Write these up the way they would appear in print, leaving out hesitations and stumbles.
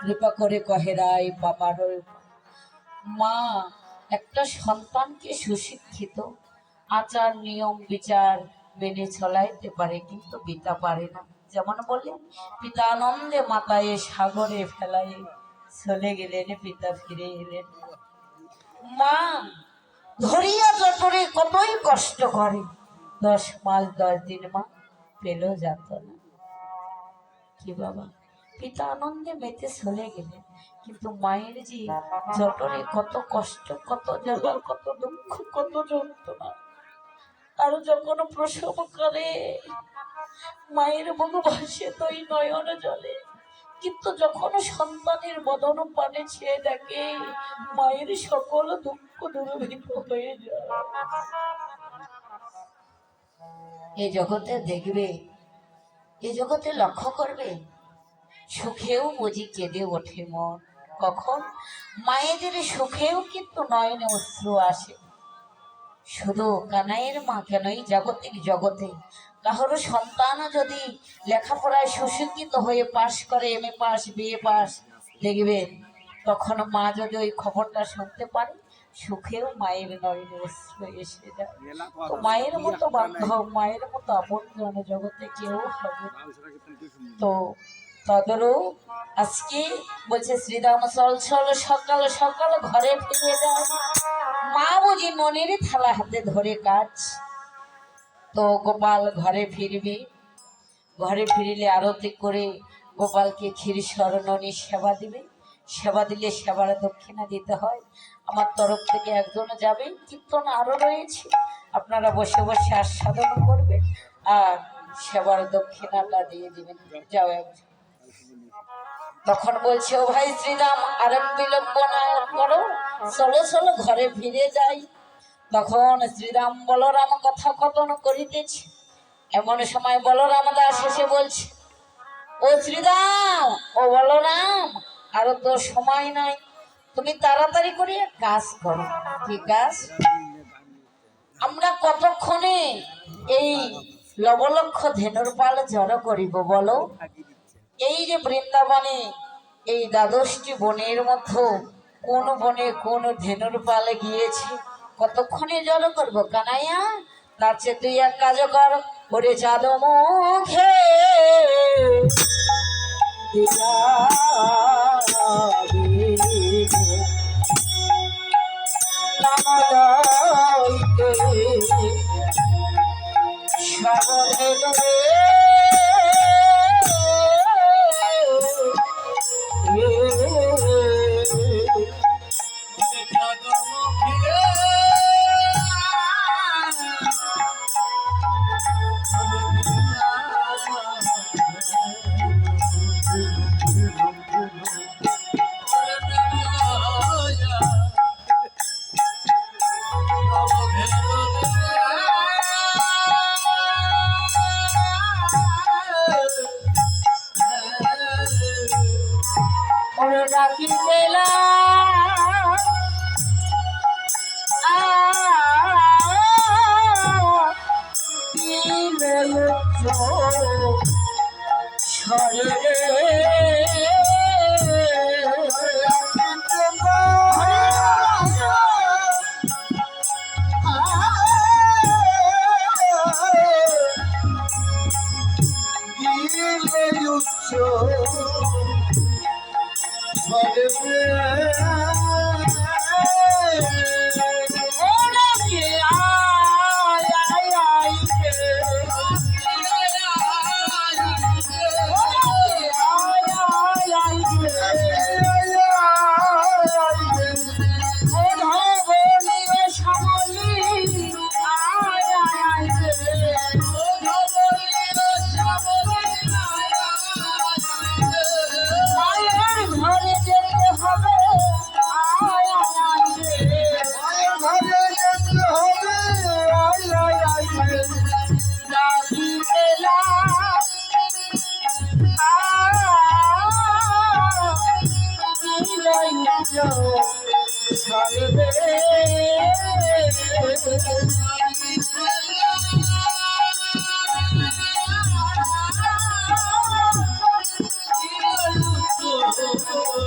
কৃপা করে কহে রায় বাবার মা একটা সন্তানকে সুশিক্ষিত আচার নিয়ম বিচার মেনে চলাইতে পারে, কিন্তু পিতা পারে না। যেমন বলে পিতা আনন্দে মাতায়ে সাগরে ফেলায়ে চলে গেলেন, পিতা ফিরে এলেন। মা ধরিয়া জঠরে কতই কষ্ট করে, 10 মাস 10 দিন মা পেল যেত না। কি বাবা, পিতা আনন্দে মেতে চলে গেলেন, কিন্তু মায়ের যে জঠরে কত কষ্ট, কত জ্বালা, কত দুঃখ, কত যন্ত্রণা। আর যখন প্রসব করে মায়ের মুখ ভাসে তৈ নয়ন জলে, কিন্তু যখন সন্তানের বদন পানে ছেয়ে দেখে মায়ের সকল দুঃখ দূরীভূত হয়ে যায়। এই জগতে দেখবে, এই জগতে লক্ষ্য করবে, সুখেও বুঝি কেঁদে ওঠে মন। কখন? মায়েদের সুখেও কিন্তু নয়নে অশ্রু আসে। শুধু কানাইয়ের মা কেনই জাগতিক জগতে কারো সন্তান যদি লেখাপড়ায় সুশিক্ষিত হয়ে পাশ করে, এমএ পাস, বিএ পাস, দেখবেন তখন মা যদি ওই খবরটা শুনতে পারে, সুখেও মায়ের নয়নে অশ্রু এসে যায়। তো মায়ের মতো বান্ধব, মায়ের মতো আপনজন জগতে কেউ হবে। তো তদরু আজকে বলছে শ্রীরাম চল চল সকাল সকাল ঘরে ফিরে যায়। মা বুঝি মনের থালা হাতে ধরে কাজ। তো গোপাল ঘরে ফিরবে, ঘরে ফিরলে আরতি করে গোপালকে ক্ষীর স্মরণী সেবা দিবে। সেবা দিলে সেবার দক্ষিণা দিতে হয়। আমার তরফ থেকে একজন যাবে, কীর্তন আরো রয়েছে, আপনারা বসে বসে আস্বাদন করবেন আর সেবার দক্ষিণাটা দিয়ে দিবেন। যাও একজন। তখন বলছে, ও ভাই শ্রীরাম আর বিলম্ব না করো, চলো চলো ঘরে ফিরে যাই। তখন শ্রীরাম বলরাম কথা কথন করিতেছে। এমন সময় বলরাম দাস এসে বলছে, ও শ্রীরাম, ও বলরাম, আরো তো সময় নাই, তুমি তাড়াতাড়ি করে কাজ করো। কি কাজ? আমরা কতক্ষণে এই লবলক্ষ ধেনুর পাল জড়ো করিব বলো? এই যে বৃন্দাবনে এই 12টি বনের মধ্যে কোন বনে কোন ধেনুর পালে গিয়েছে, কতক্ষণে জড়ো করবো কানাইয়া? তার চেয়ে তুই এক কাজ কর, ওরে চাঁদ মুখে Oh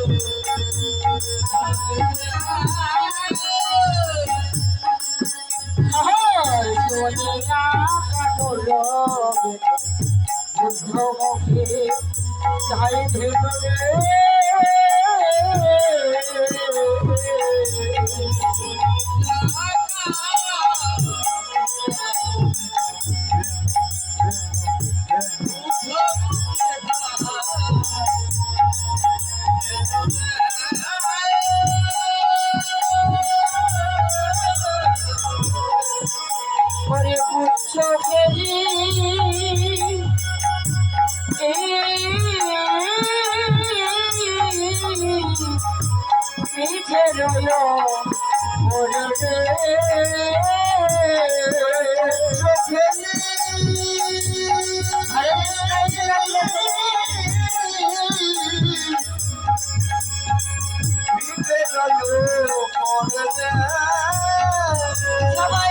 বুদ্ধ মুখে তাই ভেতরে করে পুচ্ছ ফেরি পিঠে রইল মরে সবাই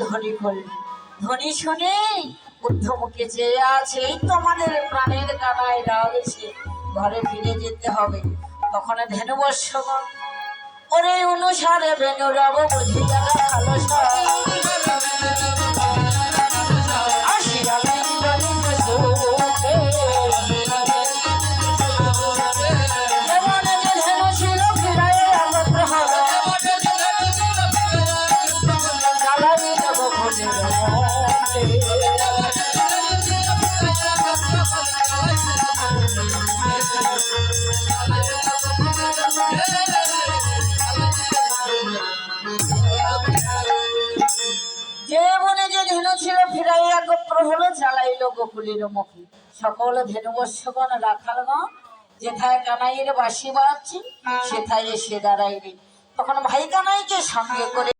ধ্বনি করল ধ্বনি শুনে বুদ্ধমুখে চেয়ে আছে তোমাদের প্রাণের কানায় লাগছে ঘরে ফিরে যেতে হবে। তখন ধেনুবৎসগণ ওরে অনুসারে বেনুরাব বুঝিয়া ভালো আসিয়া যে বনে যে ধেনু ছিল ফিরাইয়া গোপ্র হলো জ্বালাইল গোকুলের মুখে। সকল ধেনুবৎসগণ রাখালগণ যেথায় কানাইয়ের বাঁশি বাজছে সেথায় এসে দাঁড়াইলে। তখন ভাই কানাইকে সঙ্গে করে